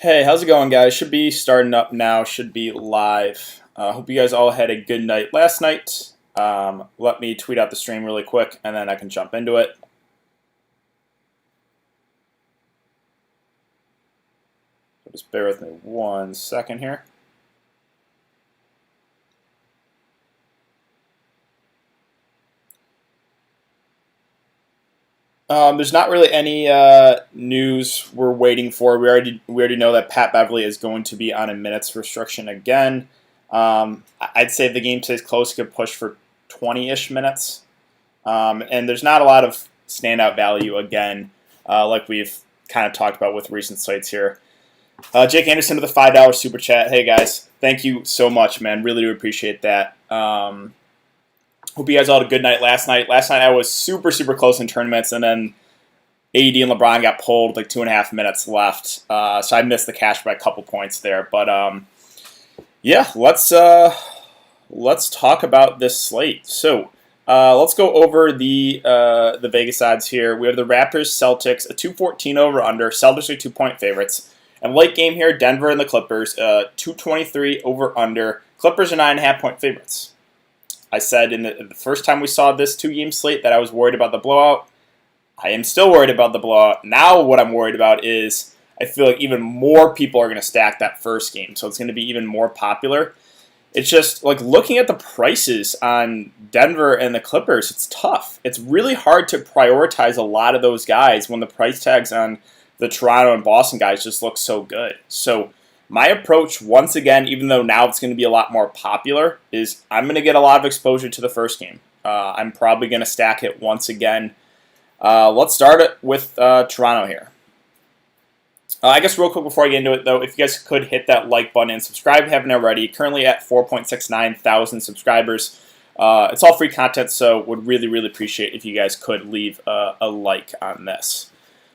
Hey, how's it going, guys? Should be starting up now, should be live. Hope you guys all had a good night last night. Let me tweet out the stream really quick, and then I can jump into it. Just bear with me 1 second here. There's not really any news we're waiting for. We already know that Pat Beverly is going to be on a minutes restriction again. I'd say if the game stays close, could push for 20-ish minutes. And there's not a lot of standout value again, like we've kind of talked about with recent slates here. Jake Anderson with a $5 super chat. Hey guys, thank you so much, man. Really do appreciate that. Hope you guys all had a good night last night. Last night I was super close in tournaments, and then AD and LeBron got pulled with like 2.5 minutes left. So I missed the cash by a couple points there. But yeah, let's talk about this slate. So let's go over the Vegas odds here. We have the Raptors Celtics, a 214 over under. Celtics are 2-point favorites. And late game here, Denver and the Clippers, 223 over under. Clippers are 9.5-point favorites. I said in the first time we saw this 2-game slate that I was worried about the blowout. I am still worried about the blowout. Now what I'm worried about is I feel like even more people are going to stack that first game. So it's going to be even more popular. It's just like looking at the prices on Denver and the Clippers, it's tough. It's really hard to prioritize a lot of those guys when the price tags on the Toronto and Boston guys just look so good. So my approach, once again, even though now it's going to be a lot more popular, is I'm going to get a lot of exposure to the first game. I'm probably going to stack it once again. Let's start it with Toronto here. I guess real quick before I get into it, though, if you guys could hit that like button and subscribe if you haven't already. Currently at 4.69 thousand subscribers. It's all free content, so would really appreciate if you guys could leave a like on this.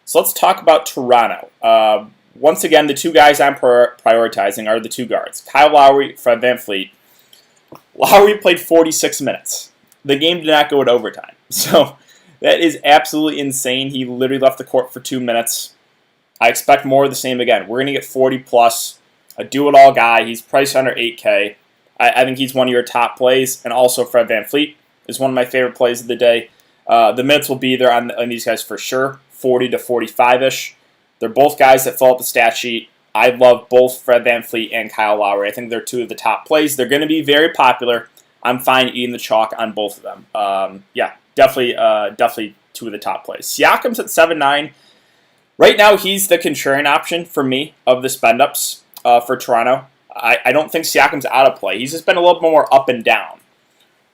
So let's talk about Toronto. Once again, the two guys I'm prioritizing are the two guards, Kyle Lowry, Fred VanVleet. Lowry played 46 minutes. The game did not go to overtime. So that is absolutely insane. He literally left the court for 2 minutes. I expect more of the same again. We're going to get 40+, a do-it-all guy. He's priced under 8K. I think he's one of your top plays, and also Fred VanVleet is one of my favorite plays of the day. The minutes will be there on these guys for sure, 40 to 45-ish. They're both guys that fill out the stat sheet. I love both Fred VanVleet and Kyle Lowry. I think they're two of the top plays. They're going to be very popular. I'm fine eating the chalk on both of them. Yeah, definitely two of the top plays. Siakam's at 7.9. Right now, he's the contrarian option for me of the spend-ups for Toronto. I don't think Siakam's out of play. He's just been a little bit more up and down,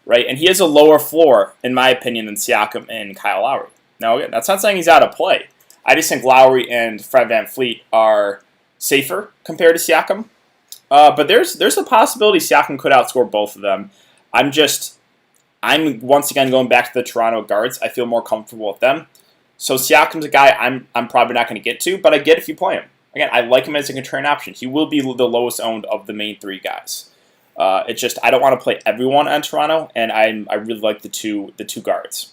right? And he has a lower floor, in my opinion, than Siakam and Kyle Lowry. Now, again, that's not saying he's out of play. I just think Lowry and Fred VanVleet are safer compared to Siakam. But there's a possibility Siakam could outscore both of them. I'm once again going back to the Toronto guards. I feel more comfortable with them. So Siakam's a guy I'm probably not going to get to, but I get if you play him. Again, I like him as a contrarian option. He will be the lowest owned of the main three guys. It's just I don't want to play everyone on Toronto, and I really like the two guards.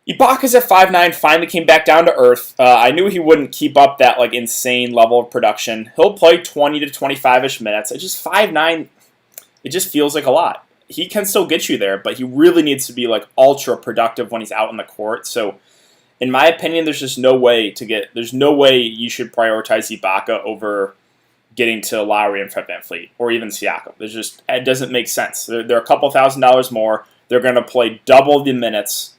Ibaka's at 5.9, finally came back down to earth. I knew he wouldn't keep up that like insane level of production. He'll play 20 to 25-ish minutes. It's just 5.9. It just feels like a lot. He can still get you there, but he really needs to be like ultra productive when he's out on the court. So, in my opinion, there's no way you should prioritize Ibaka over getting to Lowry and Fred VanVleet or even Siakam. It doesn't make sense. They're a couple $1,000s more. They're going to play double the minutes.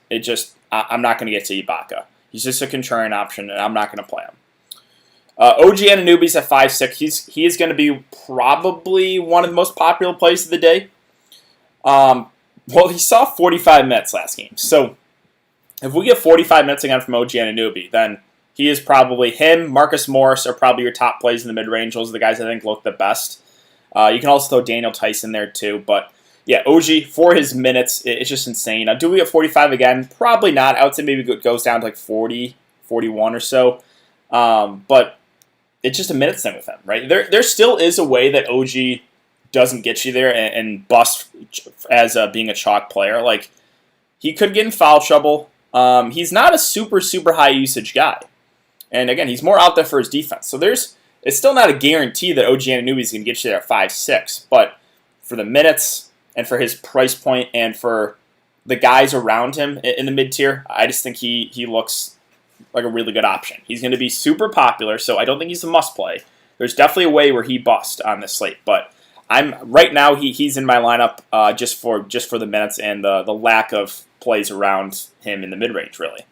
I'm not going to get to Ibaka. He's just a contrarian option, and I'm not going to play him. OG Anunoby's at 5.6. He is going to be probably one of the most popular plays of the day. Well, he saw 45 minutes last game. So if we get 45 minutes again from OG Anunoby, then he is probably him. Marcus Morris are probably your top plays in the mid-range. Those are the guys I think look the best. You can also throw Daniel Tyson there too, but yeah, OG, for his minutes, it's just insane. Now, do we get 45 again? Probably not. I would say maybe it goes down to like 40, 41 or so. But it's just a minutes thing with him, right? There still is a way that OG doesn't get you there and bust as being a chalk player. Like, he could get in foul trouble. He's not a super high usage guy. And again, he's more out there for his defense. So it's still not a guarantee that OG Anunoby is going to get you there at 5'6", but for the minutes and for his price point and for the guys around him in the mid-tier, I just think he looks like a really good option. He's going to be super popular, so I don't think he's a must-play. There's definitely a way where he busts on this slate, but right now he's in my lineup just for the minutes and the lack of plays around him in the mid-range, really.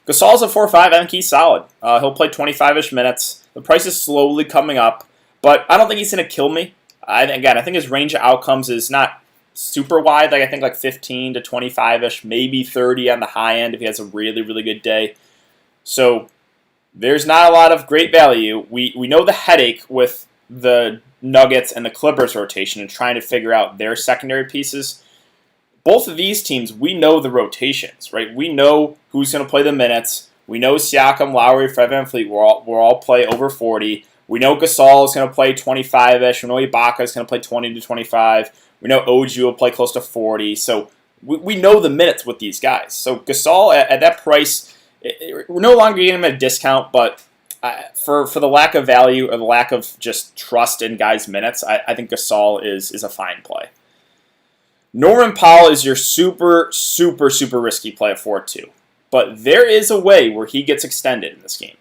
Gasol's at 4.5. I think he's solid. He'll play 25-ish minutes. The price is slowly coming up, but I don't think he's going to kill me. I think his range of outcomes is not super wide. Like I think like 15 to 25-ish, maybe 30 on the high end if he has a really, really good day. So there's not a lot of great value. We know the headache with the Nuggets and the Clippers rotation and trying to figure out their secondary pieces. Both of these teams, we know the rotations, right? We know who's going to play the minutes. We know Siakam, Lowry, Fred VanVleet will all play over 40. We know Gasol is going to play 25-ish. We know Ibaka is going to play 20 to 25. We know OG will play close to 40. So we know the minutes with these guys. So Gasol at that price, we're no longer getting him at a discount, but for the lack of value or the lack of just trust in guys' minutes, I think Gasol is a fine play. Norman Powell is your super, super, super risky play at 4-2. But there is a way where he gets extended in this game.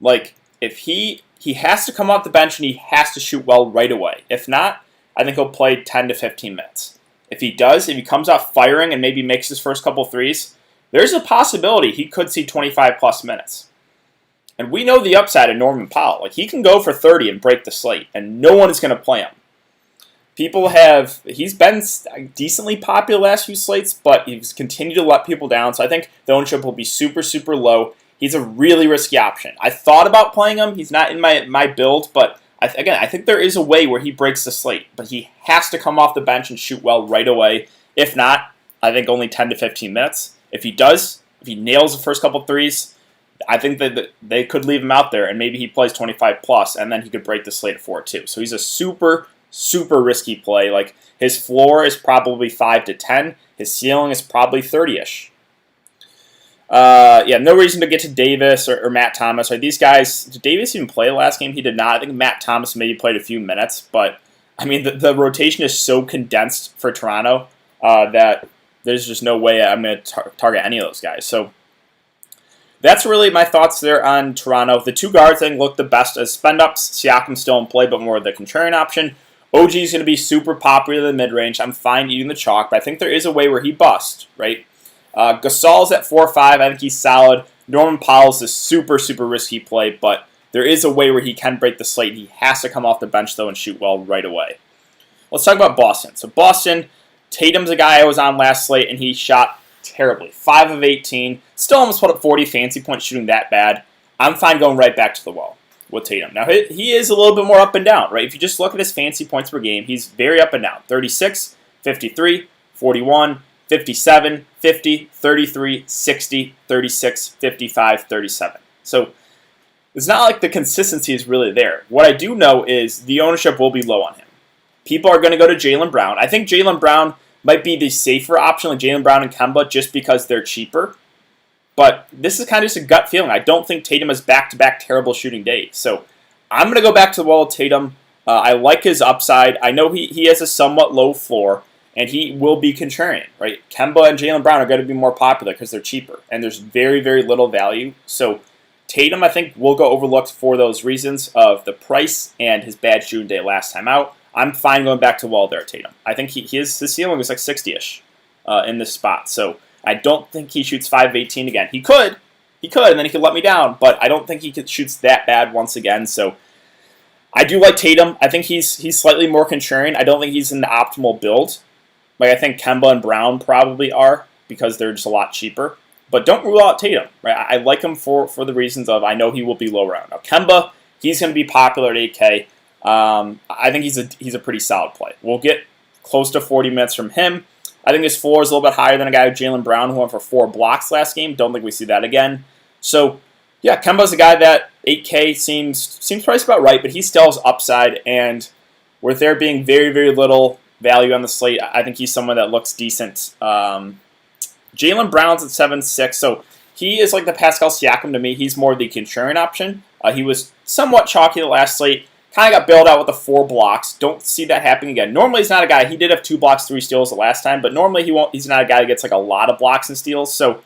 Like, if he has to come off the bench and he has to shoot well right away. If not, I think he'll play 10 to 15 minutes. If he comes out firing and maybe makes his first couple threes, there's a possibility he could see 25-plus minutes. And we know the upside of Norman Powell. Like, he can go for 30 and break the slate, and no one is going to play him. He's been decently popular last few slates, but he's continued to let people down, so I think the ownership will be super, super low. He's a really risky option. I thought about playing him. He's not in my build, but I think there is a way where he breaks the slate, but he has to come off the bench and shoot well right away. If not, I think only 10 to 15 minutes. If he nails the first couple threes, I think that they could leave him out there, and maybe he plays 25-plus, and then he could break the slate at 4-2. So he's a super, super risky play. Like, his floor is probably 5 to 10. His ceiling is probably 30-ish. No reason to get to Davis or Matt Thomas. Right? These guys, did Davis even play the last game? He did not. I think Matt Thomas maybe played a few minutes, but I mean, the rotation is so condensed for Toronto that there's just no way I'm going to target any of those guys. So that's really my thoughts there on Toronto. The two guards I think look the best as spend-ups. Siakam's still in play, but more of the contrarian option. OG is going to be super popular in the mid-range. I'm fine eating the chalk, but I think there is a way where he busts, right? Gasol's at 4-5. I think he's solid. Norman Powell's a super, super risky play, but there is a way where he can break the slate. He has to come off the bench, though, and shoot well right away. Let's talk about Boston. So Boston, Tatum's a guy I was on last slate, and he shot terribly. 5 of 18. Still almost put up 40 fancy points shooting that bad. I'm fine going right back to the well with Tatum. Now, he is a little bit more up and down, right? If you just look at his fancy points per game, he's very up and down. 36, 53, 41, 57, 50, 33, 60, 36, 55, 37. So it's not like the consistency is really there. What I do know is the ownership will be low on him. People are going to go to Jaylen Brown. I think Jaylen Brown might be the safer option, like Jaylen Brown and Kemba, just because they're cheaper. But this is kind of just a gut feeling. I don't think Tatum has back-to-back terrible shooting days. So I'm going to go back to the wall with Tatum. I like his upside. I know he has a somewhat low floor, and he will be contrarian, right? Kemba and Jaylen Brown are going to be more popular because they're cheaper, and there's very, very little value. So Tatum, I think, will go overlooked for those reasons of the price and his bad shooting day last time out. I'm fine going back to the wall there, Tatum. I think his ceiling is like 60-ish in this spot. So I don't think he shoots 5 of 18 again. He could, and then he could let me down, but I don't think he shoots that bad once again. So I do like Tatum. I think he's slightly more contrarian. I don't think he's in the optimal build. Like I think Kemba and Brown probably are because they're just a lot cheaper. But don't rule out Tatum, right? I like him for the reasons of I know he will be low round. Now Kemba, he's going to be popular at 8K. I think he's a pretty solid play. We'll get close to 40 minutes from him. I think his floor is a little bit higher than a guy like Jaylen Brown who went for 4 blocks last game. Don't think we see that again. So, yeah, Kemba's a guy that 8K seems priced about right, but he still has upside. And with there being very, very little value on the slate, I think he's someone that looks decent. Jaylen Brown's at 7-6, so he is like the Pascal Siakam to me. He's more the contrarian option. He was somewhat chalky the last slate. Kind of got bailed out with the 4 blocks. Don't see that happening again. Normally, he's not a guy. He did have 2 blocks, 3 steals the last time, but normally he's not a guy that gets like a lot of blocks and steals. So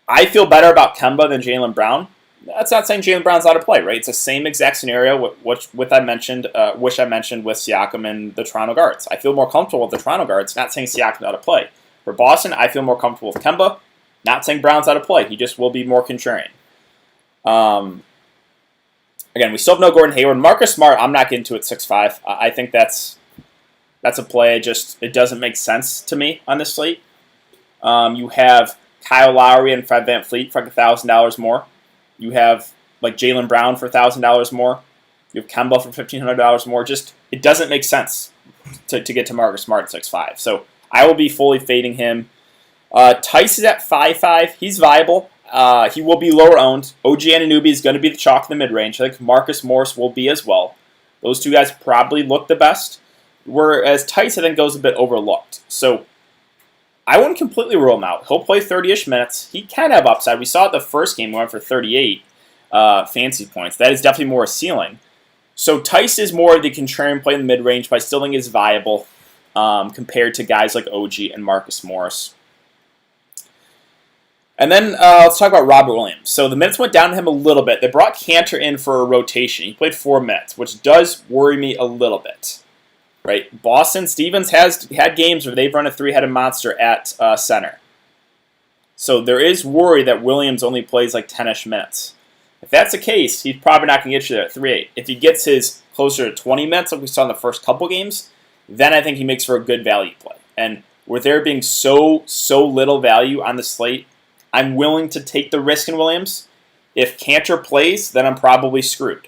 I feel better about Kemba than Jaylen Brown. That's not saying Jaylen Brown's out of play, right? It's the same exact scenario which I mentioned with Siakam and the Toronto guards. I feel more comfortable with the Toronto guards. Not saying Siakam's out of play. For Boston, I feel more comfortable with Kemba. Not saying Brown's out of play. He just will be more contrarian. Again, we still have no Gordon Hayward. Marcus Smart, I'm not getting to at 6'5". I think that's a play. It doesn't make sense to me on this slate. You have Kyle Lowry and Fred VanVleet for like $1,000 more. You have like Jaylen Brown for $1,000 more. You have Kemba for $1,500 more. Just it doesn't make sense to get to Marcus Smart at 6'5". So I will be fully fading him. Tice is at 5'5". He's viable. He will be lower owned. OG Anunoby is going to be the chalk in the mid-range. I think Marcus Morris will be as well. Those 2 guys probably look the best. Whereas Tice, I think, goes a bit overlooked. So I wouldn't completely rule him out. He'll play 30-ish minutes. He can have upside. We saw it the first game. He went for 38 fantasy points. That is definitely more a ceiling. So Tice is more of the contrarian play in the mid-range, but I still think is viable compared to guys like OG and Marcus Morris. And then let's talk about Robbie Williams. So the minutes went down to him a little bit. They brought Cantor in for a rotation. He played 4 minutes, which does worry me a little bit. Right? Boston Stevens has had games where they've run a 3-headed monster at center. So there is worry that Williams only plays like 10-ish minutes. If that's the case, he's probably not going to get you there at 3-8. If he gets his closer to 20 minutes like we saw in the first couple games, then I think he makes for a good value play. And with there being so little value on the slate, I'm willing to take the risk in Williams. If Cantor plays, then I'm probably screwed.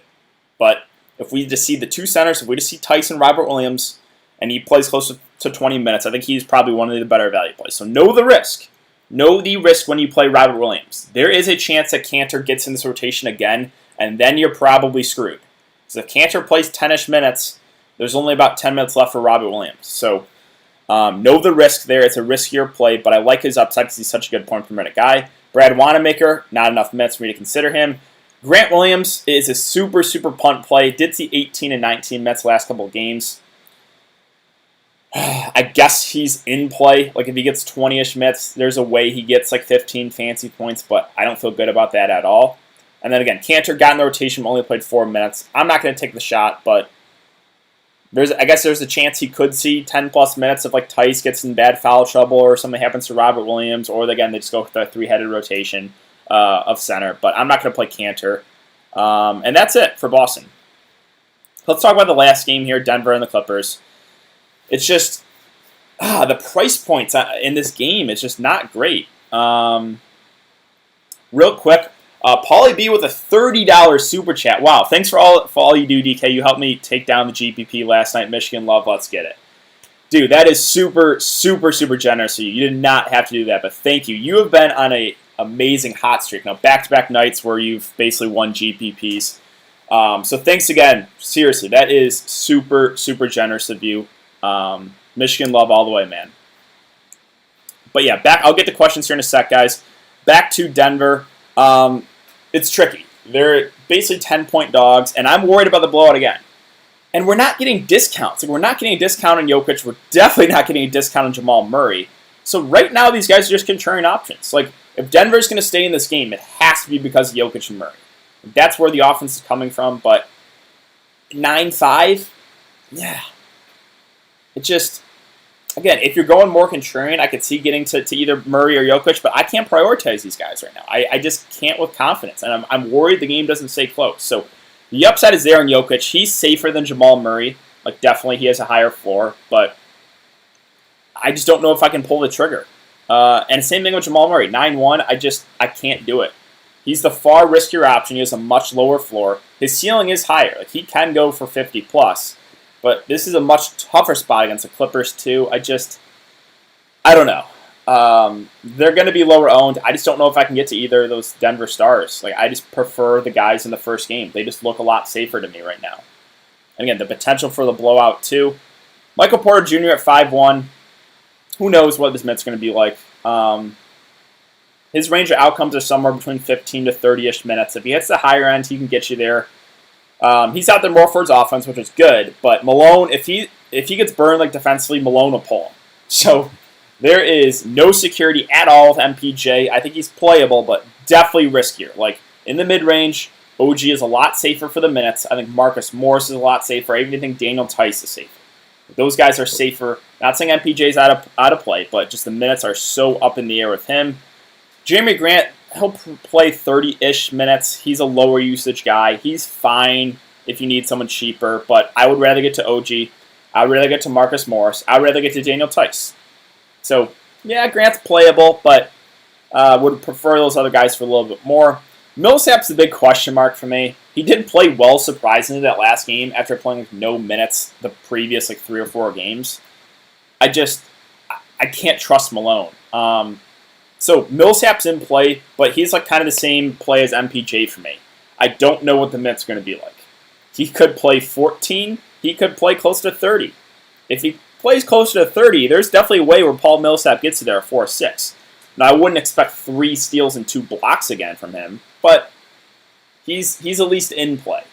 But if we just see the 2 centers, if we just see Tyson, Robert Williams, and he plays close to 20 minutes, I think he's probably one of the better value plays. So know the risk. Know the risk when you play Robert Williams. There is a chance that Cantor gets in this rotation again, and then you're probably screwed. So if Cantor plays 10-ish minutes, there's only about 10 minutes left for Robert Williams. So know the risk there. It's a riskier play, but I like his upside because he's such a good point per minute guy. Brad Wanamaker, not enough minutes for me to consider him. Grant Williams is a super punt play. Did see 18 and 19 minutes last couple of games. I guess he's in play. Like if he gets 20-ish minutes, there's a way he gets like 15 fancy points, but I don't feel good about that at all. And then again, Cantor got in the rotation, only played 4 minutes. I'm not going to take the shot, but I guess there's a chance he could see 10-plus minutes if like Tice gets in bad foul trouble or something happens to Robert Williams, or again they just go with the 3-headed rotation of center. But I'm not going to play Cantor. And that's it for Boston. Let's talk about the last game here, Denver and the Clippers. It's just the price points in this game is just not great. Real quick, Paulie B with a $30 super chat. Wow, thanks for all you do, DK. You helped me take down the GPP last night. Michigan love, let's get it. Dude, that is super generous of you. You did not have to do that, but thank you. You have been on an amazing hot streak. Now, back-to-back nights where you've basically won GPPs. So thanks again. Seriously, that is super generous of you. Michigan love all the way, man. But yeah, I'll get the questions here in a sec, guys. Back to Denver. It's tricky. They're basically 10-point dogs, and I'm worried about the blowout again. And we're not getting discounts. Like, we're not getting a discount on Jokic. We're definitely not getting a discount on Jamal Murray. So right now, these guys are just contrarian options. Like, if Denver's going to stay in this game, it has to be because of Jokic and Murray. That's where the offense is coming from. But 9-5, yeah. It just, again, if you're going more contrarian, I could see getting to either Murray or Jokic, but I can't prioritize these guys right now. I just can't with confidence, and I'm worried the game doesn't stay close. So the upside is there on Jokic. He's safer than Jamal Murray. Like, definitely he has a higher floor, but I just don't know if I can pull the trigger. And same thing with Jamal Murray. 9-1, I can't do it. He's the far riskier option. He has a much lower floor. His ceiling is higher. Like, he can go for 50+. But this is a much tougher spot against the Clippers, too. I don't know. They're going to be lower owned. I just don't know if I can get to either of those Denver Stars. Like, I just prefer the guys in the first game. They just look a lot safer to me right now. And again, the potential for the blowout, too. Michael Porter Jr. at 5'1". Who knows what this minut's going to be like. his range of outcomes are somewhere between 15 to 30-ish minutes. If he hits the higher end, he can get you there. He's out there more for his offense, which is good. But Malone, if he gets burned like defensively, Malone will pull him. So there is no security at all with MPJ. I think he's playable, but definitely riskier. Like in the mid-range, OG is a lot safer for the minutes. I think Marcus Morse is a lot safer. I even think Daniel Tice is safer. Those guys are safer. Not saying MPJ's out of play, but just the minutes are so up in the air with him. Jeremy Grant, he'll play 30-ish minutes. He's a lower usage guy. He's fine if you need someone cheaper, but I would rather get to OG. I would rather get to Marcus Morris. I would rather get to Daniel Tice. So, yeah, Grant's playable, but would prefer those other guys for a little bit more. Millsap's the big question mark for me. He did play well, surprisingly, that last game after playing no minutes the previous 3 or 4 games. I can't trust Malone. So Millsap's in play, but he's kind of the same play as MPJ for me. I don't know what the minutes are going to be like. He could play 14. He could play close to 30. If he plays closer to 30, there's definitely a way where Paul Millsap gets to there 4-6. Now, I wouldn't expect 3 steals and 2 blocks again from him, but he's at least in play.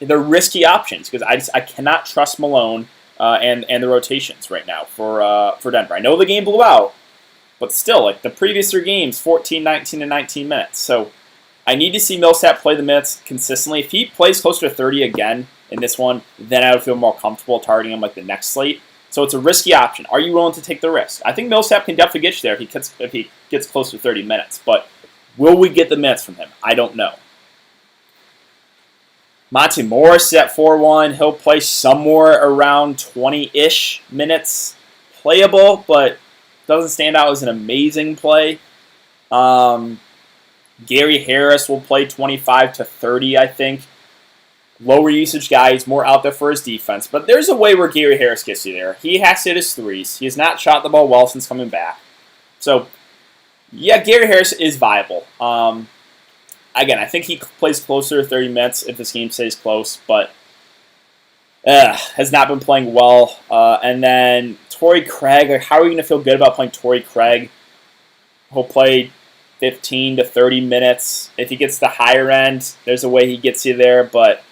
They're risky options because I cannot trust Malone and the rotations right now for Denver. I know the game blew out, but still, the previous 3 games, 14, 19, and 19 minutes. So I need to see Millsap play the minutes consistently. If he plays closer to 30 again in this one, then I would feel more comfortable targeting him the next slate. So it's a risky option. Are you willing to take the risk? I think Millsap can definitely get you there if he gets close to 30 minutes. But will we get the minutes from him? I don't know. Monty Morris at 4-1. He'll play somewhere around 20-ish minutes. Playable, but doesn't stand out as an amazing play. Gary Harris will play 25 to 30, I think. Lower usage guy. He's more out there for his defense. But there's a way where Gary Harris gets you there. He has to hit his threes. He has not shot the ball well since coming back. So, yeah, Gary Harris is viable. Again, I think he plays closer to 30 minutes if this game stays close, but has not been playing well. And then Tory Craig, how are you going to feel good about playing Tory Craig? He'll play 15 to 30 minutes. If he gets the higher end, there's a way he gets you there, but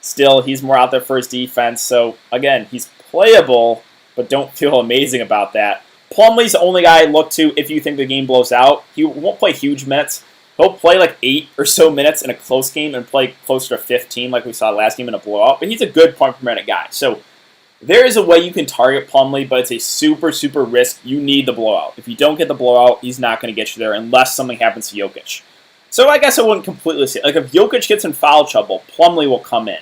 still, he's more out there for his defense. So, again, he's playable, but don't feel amazing about that. Plumlee's the only guy I look to if you think the game blows out. He won't play huge minutes. He'll play 8 or so minutes in a close game and play closer to 15 like we saw last game in a blowout. But he's a good point per minute guy. So there is a way you can target Plumlee, but it's a super, super risk. You need the blowout. If you don't get the blowout, he's not going to get you there unless something happens to Jokic. So I guess I wouldn't completely say it. If Jokic gets in foul trouble, Plumlee will come in.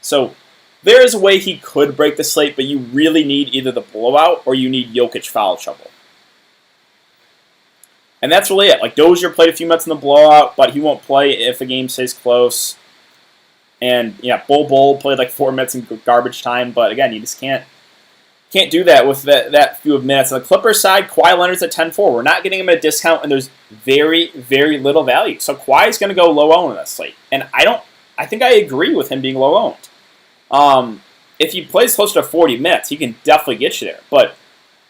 So there is a way he could break the slate, but you really need either the blowout or you need Jokic foul trouble. And that's really it. Dozier played a few minutes in the blowout, but he won't play if the game stays close. And yeah, Bull played 4 minutes in garbage time, but again, you just can't do that with that few of minutes. On the Clippers side, Kawhi Leonard's at 10-4. We're not getting him at a discount, and there's very, very little value. So Kawhi's going to go low owned in this slate, and I think I agree with him being low owned. If he plays close to 40 minutes, he can definitely get you there. But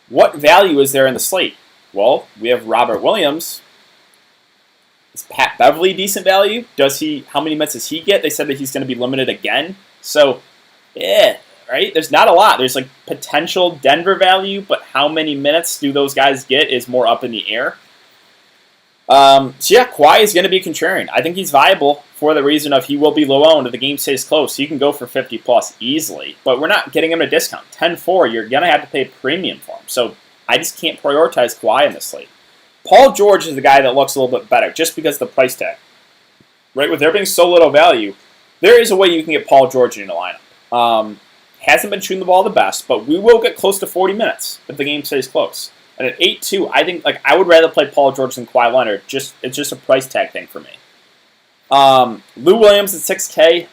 what value is there in the slate? Well, we have Robert Williams. Is Pat Beverly decent value? How many minutes does he get? They said that he's going to be limited again. So, yeah, right? There's not a lot. There's potential Denver value, but how many minutes do those guys get is more up in the air. So yeah, Kawhi is going to be contrarian. I think he's viable for the reason of he will be low owned if the game stays close. He can go for 50 plus easily, but we're not getting him at a discount. 10-4, you're going to have to pay a premium for him. So I just can't prioritize Kawhi in this slate. Paul George is the guy that looks a little bit better just because of the price tag. Right, with there being so little value, there is a way you can get Paul George in the lineup. Hasn't been shooting the ball the best, but we will get close to 40 minutes if the game stays close. And at 8-2, I think I would rather play Paul George than Kawhi Leonard. It's just a price tag thing for me. Lou Williams at 6K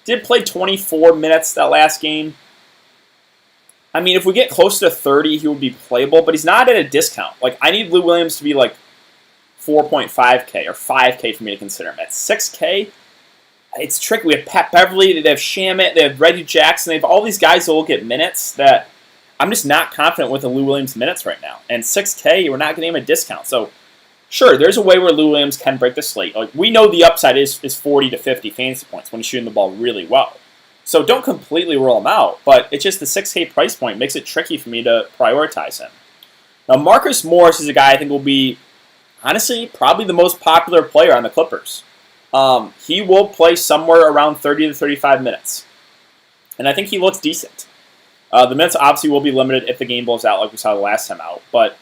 did play 24 minutes that last game. I mean, if we get close to 30, he would be playable, but he's not at a discount. I need Lou Williams to be 4.5K or 5K for me to consider him. At 6K, it's tricky. We have Pat Beverly, they have Shamet, they have Reggie Jackson, they have all these guys that will get minutes that I'm just not confident with the Lou Williams minutes right now. And 6K, we're not getting him a discount. So Sure, there's a way where Lou Williams can break the slate. Like, we know the upside is 40 to 50 fantasy points when he's shooting the ball really well. So don't completely rule him out, but it's just the 6K price point makes it tricky for me to prioritize him. Now, Marcus Morris is a guy I think will be, honestly, probably the most popular player on the Clippers. He will play somewhere around 30 to 35 minutes. And I think he looks decent. The minutes obviously will be limited if the game blows out like we saw the last time out, but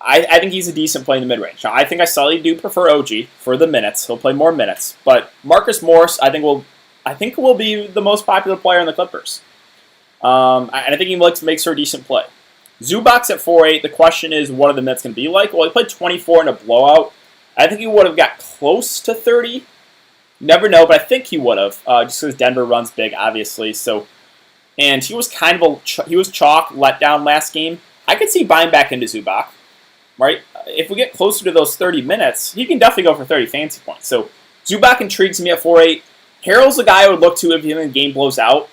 I think he's a decent play in the mid-range. Now, I think I slightly do prefer OG for the minutes. He'll play more minutes, but Marcus Morris I think will be the most popular player in the Clippers. And I think he makes for a decent play. Zubac's at 4.8. The question is, what are the minutes going to be like? Well, he played 24 in a blowout. I think he would have got close to 30. Never know, but I think he would have, just because Denver runs big, obviously. So, and he was kind of he was chalk letdown last game. I could see buying back into Zubac, right? If we get closer to those 30 minutes, he can definitely go for 30 fantasy points. So Zubac intrigues me at 4.8. Harrell's the guy I would look to if the game blows out.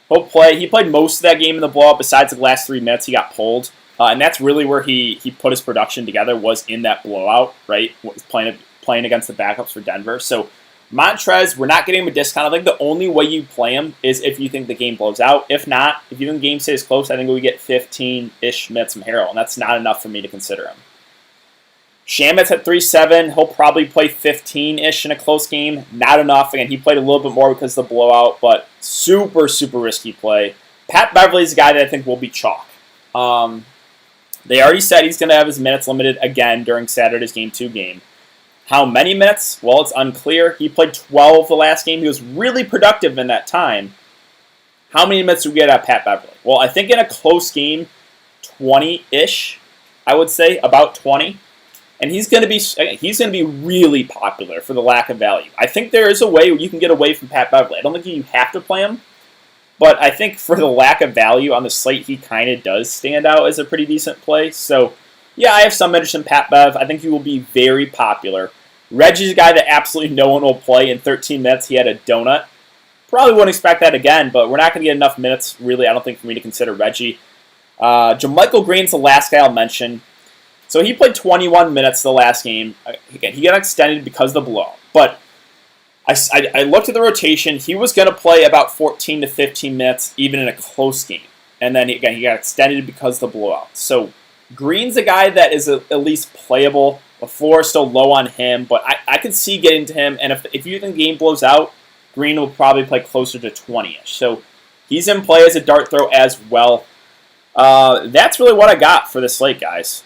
He'll play. He played most of that game in the blowout. Besides the last 3 minutes, he got pulled, and that's really where he put his production together, was in that blowout, right? Was playing against the backups for Denver. So Montrez, we're not getting him a discount. I think the only way you play him is if you think the game blows out. If not, if you think the game stays close, I think we get 15-ish minutes from Harrell, and that's not enough for me to consider him. Shamet's at 3.7. He'll probably play 15-ish in a close game. Not enough. Again, he played a little bit more because of the blowout, but super, super risky play. Pat Beverly's a guy that I think will be chalk. They already said he's going to have his minutes limited again during Saturday's Game 2 game. How many minutes? Well, it's unclear. He played 12 the last game. He was really productive in that time. How many minutes do we get out of Pat Beverly? Well, I think in a close game, 20-ish, I would say, about 20. And he's going to be really popular for the lack of value. I think there is a way where you can get away from Pat Beverly. I don't think you have to play him, but I think for the lack of value on the slate, he kind of does stand out as a pretty decent play. So, yeah, I have some interest in Pat Bev. I think he will be very popular. Reggie's a guy that absolutely no one will play. In 13 minutes, he had a donut. Probably wouldn't expect that again, but we're not going to get enough minutes, really, I don't think, for me to consider Reggie. JaMychal Green's the last guy I'll mention. So he played 21 minutes the last game. Again, he got extended because of the blowout. But I looked at the rotation. He was going to play about 14 to 15 minutes, even in a close game. And then, again, he got extended because of the blowout. So Green's a guy that is at least playable. The floor is still low on him, but I could see getting to him. And if you think the game blows out, Green will probably play closer to 20-ish. So he's in play as a dart throw as well. That's really what I got for this slate, guys.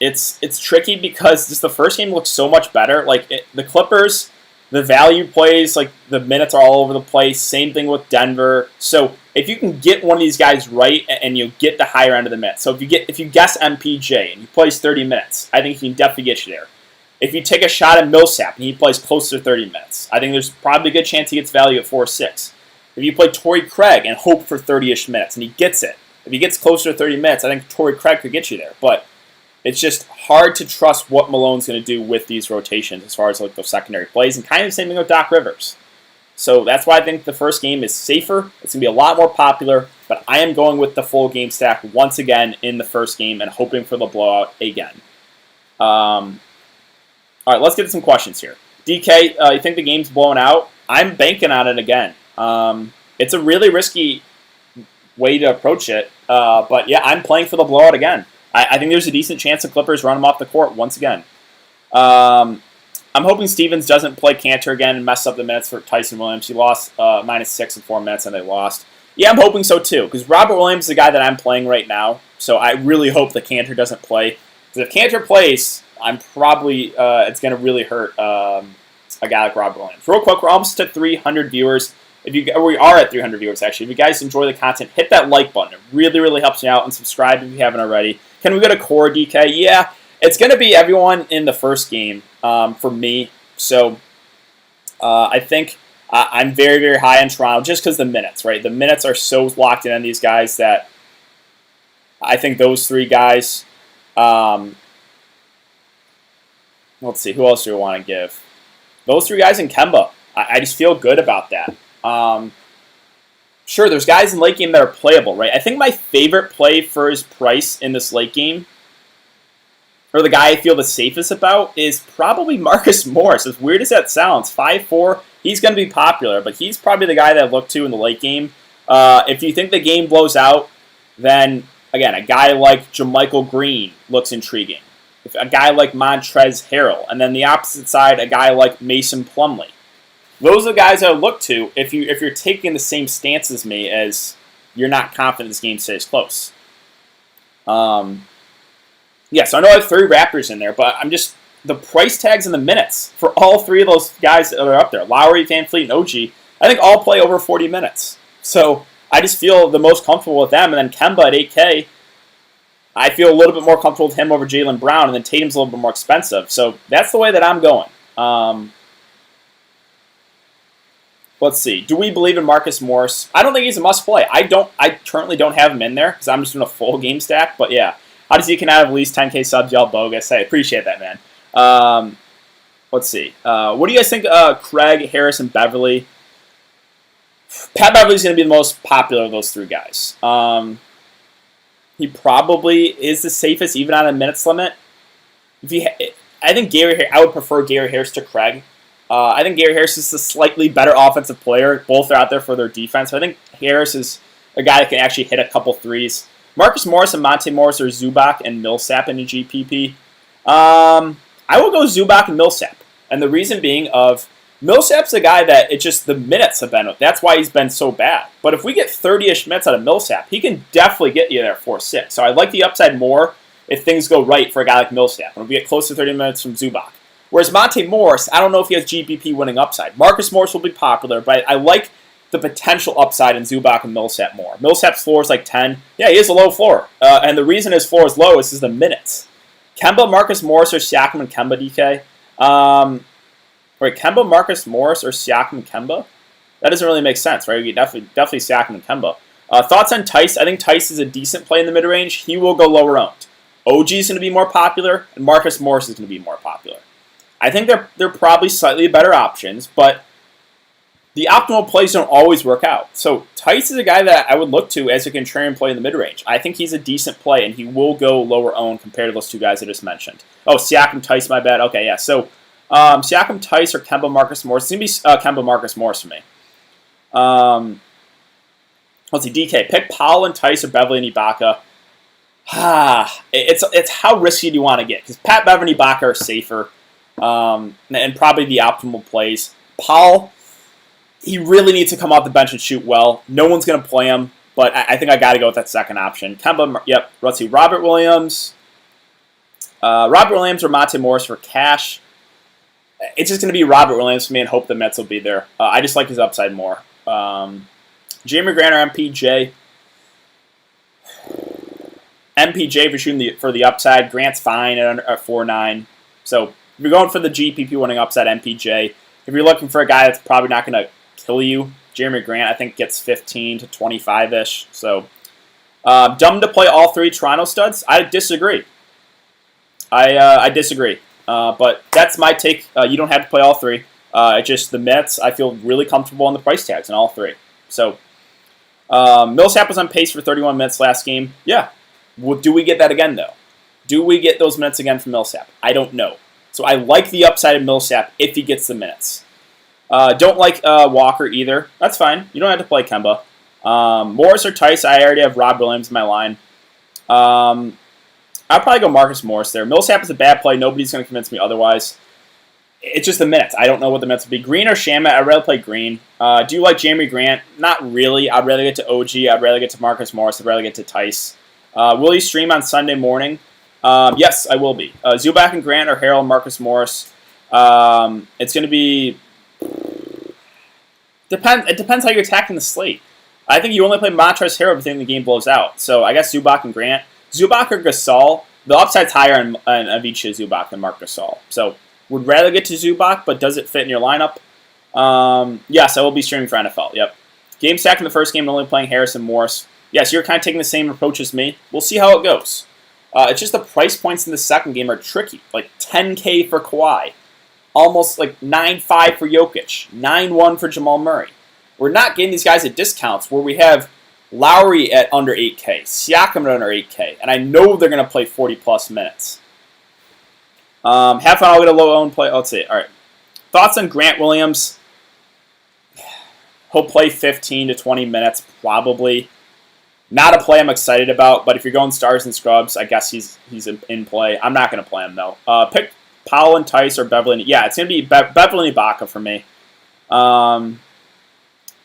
It's tricky because just the first game looks so much better. The Clippers, the value plays, the minutes are all over the place. Same thing with Denver. So if you can get one of these guys right and you get the higher end of the minutes. So if you guess MPJ and he plays 30 minutes, I think he can definitely get you there. If you take a shot at Millsap and he plays close to 30 minutes, I think there's probably a good chance he gets value at 4.6. If you play Tory Craig and hope for 30-ish minutes and he gets it, if he gets closer to 30 minutes, I think Tory Craig could get you there. But it's just hard to trust what Malone's going to do with those rotations as far as those secondary plays, and kind of the same thing with Doc Rivers. So that's why I think the first game is safer. It's going to be a lot more popular, but I am going with the full game stack once again in the first game and hoping for the blowout again. All right, let's get to some questions here. DK, you think the game's blowing out? I'm banking on it again. It's a really risky way to approach it, but yeah, I'm playing for the blowout again. I think there's a decent chance the Clippers run him off the court once again. I'm hoping Stevens doesn't play Cantor again and mess up the minutes for Tyson Williams. He lost -6 in 4 minutes, and they lost. Yeah, I'm hoping so too, because Robert Williams is the guy that I'm playing right now, so I really hope that Cantor doesn't play. Because if Cantor plays, I'm probably it's going to really hurt a guy like Robert Williams. Real quick, we're almost at 300 viewers. We are at 300 viewers, actually. If you guys enjoy the content, hit that like button. It really, really helps me out. And subscribe if you haven't already. Can we go to core, DK? Yeah, it's going to be everyone in the first game for me. So I think I'm very, very high on Toronto just because the minutes, right? The minutes are so locked in on these guys that I think those three guys. Let's see, who else do we want to give? Those three guys and Kemba. I just feel good about that. Sure, there's guys in late game that are playable, right? I think my favorite play for his price in this late game, or the guy I feel the safest about, is probably Marcus Morse. As weird as that sounds, 5'4", he's going to be popular, but he's probably the guy that I look to in the late game. If you think the game blows out, then, again, a guy like JaMychal Green looks intriguing. If a guy like Montrezl Harrell, and then the opposite side, a guy like Mason Plumlee. Those are the guys I would look to if you're taking the same stance as me, as you're not confident this game stays close. So I know I have 3 Raptors in there, but I'm just, the price tags and the minutes for all 3 of those guys that are up there, Lowry, VanVleet, and OG, I think all play over 40 minutes. So I just feel the most comfortable with them. And then Kemba at 8K, I feel a little bit more comfortable with him over Jaylen Brown, and then Tatum's a little bit more expensive. So that's the way that I'm going. Let's see. Do we believe in Marcus Morse? I don't think he's a must-play. I currently don't have him in there because I'm just doing a full game stack. But yeah, how does he can have at least 10K subs? Y'all bogus. I appreciate that, man. Let's see. What do you guys think? Craig, Harris, and Beverly. Pat Beverly's going to be the most popular of those 3 guys. He probably is the safest, even on a minutes limit. I think I would prefer Gary Harris to Craig. I think Gary Harris is a slightly better offensive player. Both are out there for their defense. So I think Harris is a guy that can actually hit a couple threes. Marcus Morris and Monty Morris are Zubac and Millsap in the GPP. I will go Zubac and Millsap. And the reason being of Millsap's a guy that it's just the minutes have been. That's why he's been so bad. But if we get 30-ish minutes out of Millsap, he can definitely get you there 4-6. So I like the upside more if things go right for a guy like Millsap. And if we get close to 30 minutes from Zubac. Whereas Monty Morris, I don't know if he has GPP winning upside. Marcus Morris will be popular, but I like the potential upside in Zubac and Millsap more. Millsap's floor is like 10. Yeah, he has a low floor. And the reason his floor is low is the minutes. Kemba, Marcus Morris, or Siakam and Kemba, DK? Kemba, Marcus Morris, or Siakam and Kemba? That doesn't really make sense, right? Definitely Siakam and Kemba. Thoughts on Tice? I think Tice is a decent play in the mid-range. He will go lower owned. OG is going to be more popular, and Marcus Morris is going to be more popular. I think they're probably slightly better options, but the optimal plays don't always work out. So Tice is a guy that I would look to as a contrarian play in the mid-range. I think he's a decent play, and he will go lower owned compared to those 2 guys I just mentioned. Oh, Siakam, Tice, my bad. Okay, yeah. So Siakam, Tice, or Kemba, Marcus Morris. It's going to be Kemba, Marcus Morris for me. Let's see, DK. Pick Powell and Tice or Beverly and Ibaka. It's how risky do you want to get? Because Pat, Beverly, and Ibaka are safer. And probably the optimal plays. Powell, he really needs to come off the bench and shoot well. No one's going to play him, but I think I got to go with that second option. Kemba, yep. Let's see, Robert Williams or Monty Morris for cash. It's just going to be Robert Williams for me and hope the Mets will be there. I just like his upside more. Jeremy Grant or MPJ. MPJ for shooting for the upside. Grant's fine at 4.9. So if you're going for the GPP winning upside, MPJ. If you're looking for a guy that's probably not going to kill you, Jeremy Grant, I think, gets 15 to 25-ish. So dumb to play all 3 Toronto studs? I disagree. I disagree. But that's my take. You don't have to play all 3. Just the Mets, I feel really comfortable on the price tags in all 3. So Millsap was on pace for 31 minutes last game. Yeah. Do we get that again, though? Do we get those minutes again from Millsap? I don't know. So I like the upside of Millsap if he gets the minutes. Don't like Walker either. That's fine. You don't have to play Kemba. Morris or Tice, I already have Rob Williams in my line. I'll probably go Marcus Morris there. Millsap is a bad play. Nobody's going to convince me otherwise. It's just the minutes. I don't know what the minutes would be. Green or Shamet? I'd rather play Green. Do you like Jeremy Grant? Not really. I'd rather get to OG. I'd rather get to Marcus Morris. I'd rather get to Tice. Will you stream on Sunday morning? Yes, I will be. Zubac and Grant or Harrell and Marcus Morris. It's going to be... It depends how you're attacking the slate. I think you only play Montrezl Harrell if the game blows out. So I guess Zubac and Grant. Zubac or Gasol. The upside's higher on Avicii Zubac than Marc Gasol. So would rather get to Zubac, but does it fit in your lineup? Yes, I will be streaming for NFL. Yep. Game stack in the first game, only playing Harris and Morse. Yes, you're kind of taking the same approach as me. We'll see how it goes. It's just the price points in the second game are tricky. Like 10K for Kawhi. Almost like 9.5 for Jokic. 9.1 for Jamal Murray. We're not getting these guys at discounts where we have Lowry at under 8K. Siakam at under 8K. And I know they're going to play 40-plus minutes. Have fun. I'll get a low-owned play. Let's see. All right. Thoughts on Grant Williams? He'll play 15 to 20 minutes, probably. Not a play I'm excited about, but if you're going stars and scrubs, I guess he's in play. I'm not going to play him, though. Pick Powell and Tice or Beverly. Yeah, it's going to be Beverly and Ibaka for me.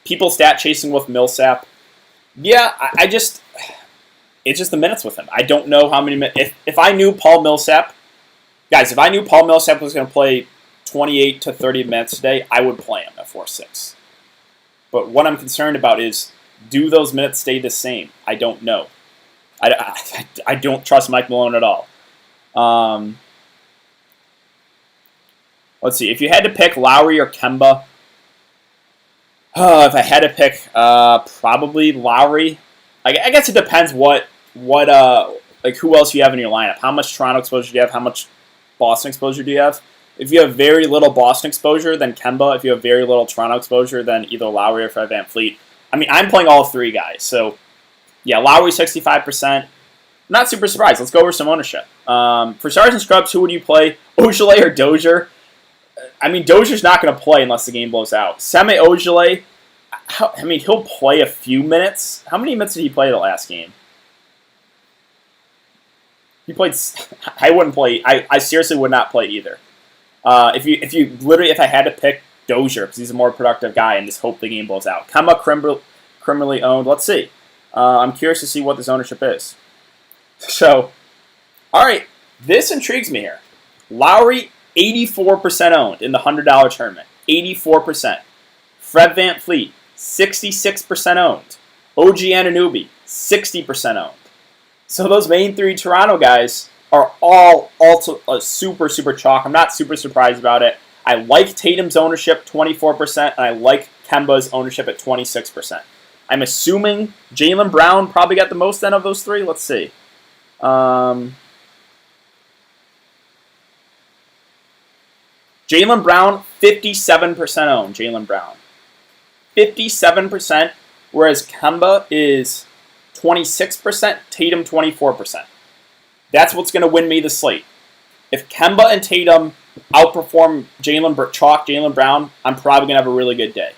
People stat chasing with Millsap. Yeah, it's just the minutes with him. I don't know how many minutes. If I knew Paul Millsap, guys, if I knew Paul Millsap was going to play 28 to 30 minutes today, I would play him at 4-6. But what I'm concerned about is, do those minutes stay the same? I don't know. I don't trust Mike Malone at all. Let's see. If you had to pick Lowry or Kemba, if I had to pick, probably Lowry. I guess it depends what like who else you have in your lineup. How much Toronto exposure do you have? How much Boston exposure do you have? If you have very little Boston exposure, then Kemba. If you have very little Toronto exposure, then either Lowry or Fred VanVleet. I mean, I'm playing all three guys. So, yeah, Lowry 65%. Not super surprised. Let's go over some ownership. For stars and scrubs, who would you play? Ojale or Dozier? I mean, Dozier's not going to play unless the game blows out. Semi Ojale, I mean, he'll play a few minutes. How many minutes did he play the last game? He played. I wouldn't play. I seriously would not play either. If I had to pick Dozier because he's a more productive guy and just hope the game blows out. Kemba criminally owned. Let's see. I'm curious to see what this ownership is. So, all right, this intrigues me here. Lowry 84% owned in the $100 tournament. 84%. Fred VanVleet 66% owned. OG Anunoby 60% owned. So those main three Toronto guys are all super, super chalk. I'm not super surprised about it. I like Tatum's ownership, 24%, and I like Kemba's ownership at 26%. I'm assuming Jaylen Brown probably got the most then of those three. Let's see. Jaylen Brown, 57% owned. Jaylen Brown. 57%, whereas Kemba is 26%, Tatum 24%. That's going to win me the slate. If Kemba and Tatum outperform Jaylen Brown, I'm probably going to have a really good day.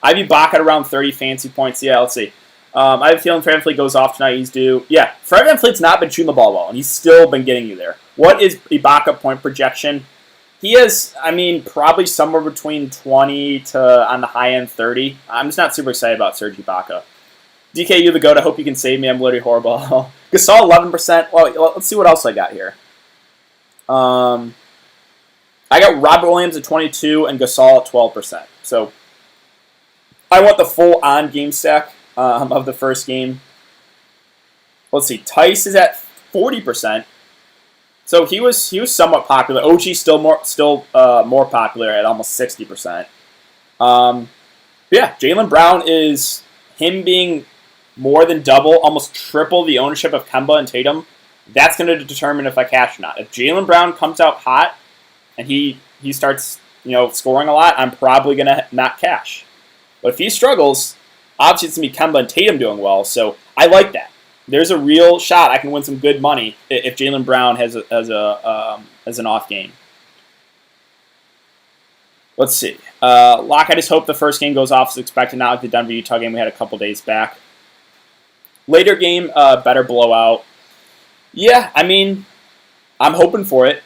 I have Ibaka at around 30 fancy points. Yeah, let's see. I have a feeling Fred VanVleet goes off tonight. He's due. Yeah, Fred VanVleet's not been shooting the ball well, and he's still been getting you there. What is Ibaka point projection? He is, I mean, probably somewhere between 20 to, on the high end, 30. I'm just not super excited about Serge Ibaka. DKU the GOAT, I hope you can save me. I'm literally horrible. Gasol, 11%. Well, let's see what else I got here. I got Robbie Williams at 22 and Gasol at 12%. So I want the full on game stack of the first game. Let's see. Tice is at 40%. So he was somewhat popular. OG still more popular at almost 60%. Yeah, Jaylen Brown is him being more than double, almost triple the ownership of Kemba and Tatum. That's going to determine if I cash or not. If Jaylen Brown comes out hot and he starts scoring a lot, I'm probably going to not cash. But if he struggles, obviously it's going to be Kemba and Tatum doing well. So I like that. There's a real shot I can win some good money if Jaylen Brown has an off game. Let's see. Locke, I just hope the first game goes off as expected, not like the Denver-Utah game we had a couple days back. Later game, better blowout. Yeah, I mean, I'm hoping for it.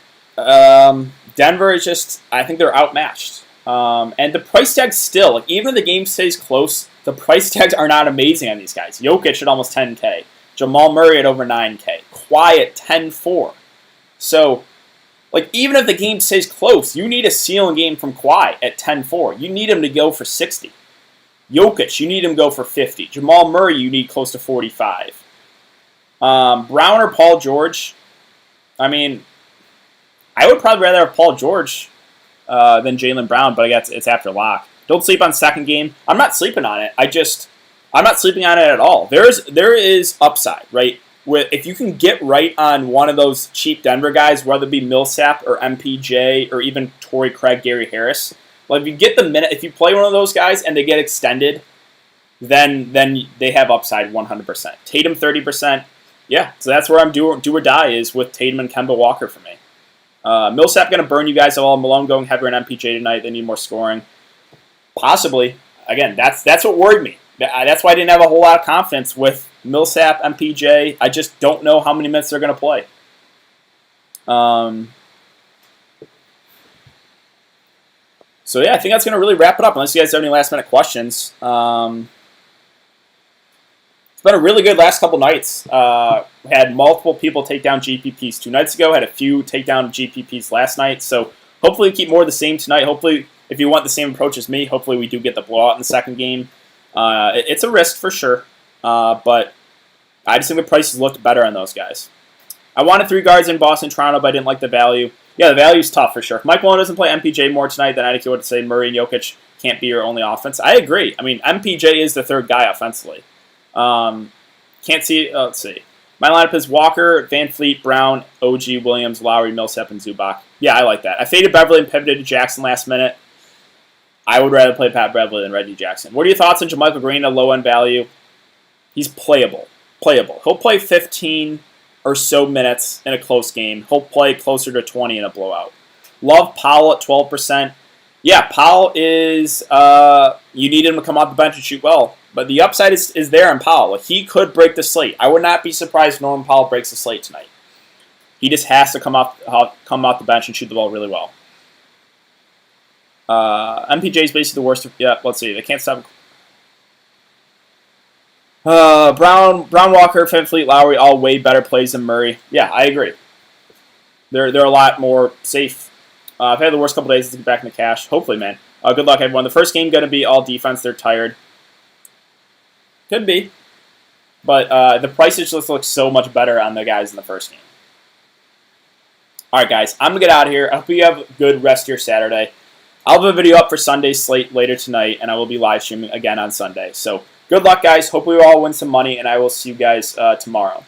Denver is just, I think they're outmatched. And the price tags still, even if the game stays close, the price tags are not amazing on these guys. Jokic at almost 10K. Jamal Murray at over 9K. Kawhi at 10.4. So, even if the game stays close, you need a ceiling game from Kawhi at 10.4. You need him to go for 60. Jokic, you need him to go for 50. Jamal Murray, you need close to 45. Brown or Paul George? I mean, I would probably rather have Paul George than Jaylen Brown, but I guess it's after lock. Don't sleep on second game. I'm not sleeping on it. I'm not sleeping on it at all. There is upside, right? If you can get right on one of those cheap Denver guys, whether it be Millsap or MPJ or even Tory Craig, Gary Harris, if you get the minute, if you play one of those guys and they get extended, then they have upside 100%. Tatum 30%. Yeah, so that's where I'm do or die is with Tatum and Kemba Walker for me. Millsap going to burn you guys all. Malone going heavier on MPJ tonight. They need more scoring. Possibly. Again, that's what worried me. That's why I didn't have a whole lot of confidence with Millsap, MPJ. I just don't know how many minutes they're going to play. So, yeah, I think that's going to really wrap it up, unless you guys have any last-minute questions. It's been a really good last couple nights. We had multiple people take down GPPs 2 nights ago, had a few take down GPPs last night. So, hopefully we keep more of the same tonight. Hopefully, if you want the same approach as me, hopefully we do get the blowout in the second game. It's a risk for sure, but I just think the prices looked better on those guys. I wanted 3 guards in Boston, Toronto, but I didn't like the value. Yeah, the value's tough for sure. If Mike Malone doesn't play MPJ more tonight, then I would say Murray and Jokic can't be your only offense. I agree. I mean, MPJ is the third guy offensively. Can't see. Let's see. My lineup is Walker, Van Fleet, Brown, OG, Williams, Lowry, Millsap, and Zubac. Yeah, I like that. I faded Beverly and pivoted to Jackson last minute. I would rather play Pat Beverly than Reggie Jackson. What are your thoughts on JaMychal Green, a low-end value? He's playable. He'll play 15 or so minutes in a close game. He'll play closer to 20 in a blowout. Love Powell at 12%. Yeah, Powell is, you need him to come off the bench and shoot well. But the upside is there in Powell. He could break the slate. I would not be surprised if Norman Powell breaks the slate tonight. He just has to come off the bench and shoot the ball really well. MPJ is basically the worst. Yeah, let's see. They can't stop. Brown, Walker, Van Fleet, Lowry, all way better plays than Murray. Yeah, I agree. They're a lot more safe. I've had the worst couple days to get back in the cash. Hopefully, man. Good luck, everyone. The first game going to be all defense. They're tired. Could be. But the prices just look so much better on the guys in the first game. All right, guys. I'm going to get out of here. I hope you have a good rest of your Saturday. I'll have a video up for Sunday's slate later tonight, and I will be live streaming again on Sunday. So good luck, guys. Hope we all win some money, and I will see you guys tomorrow.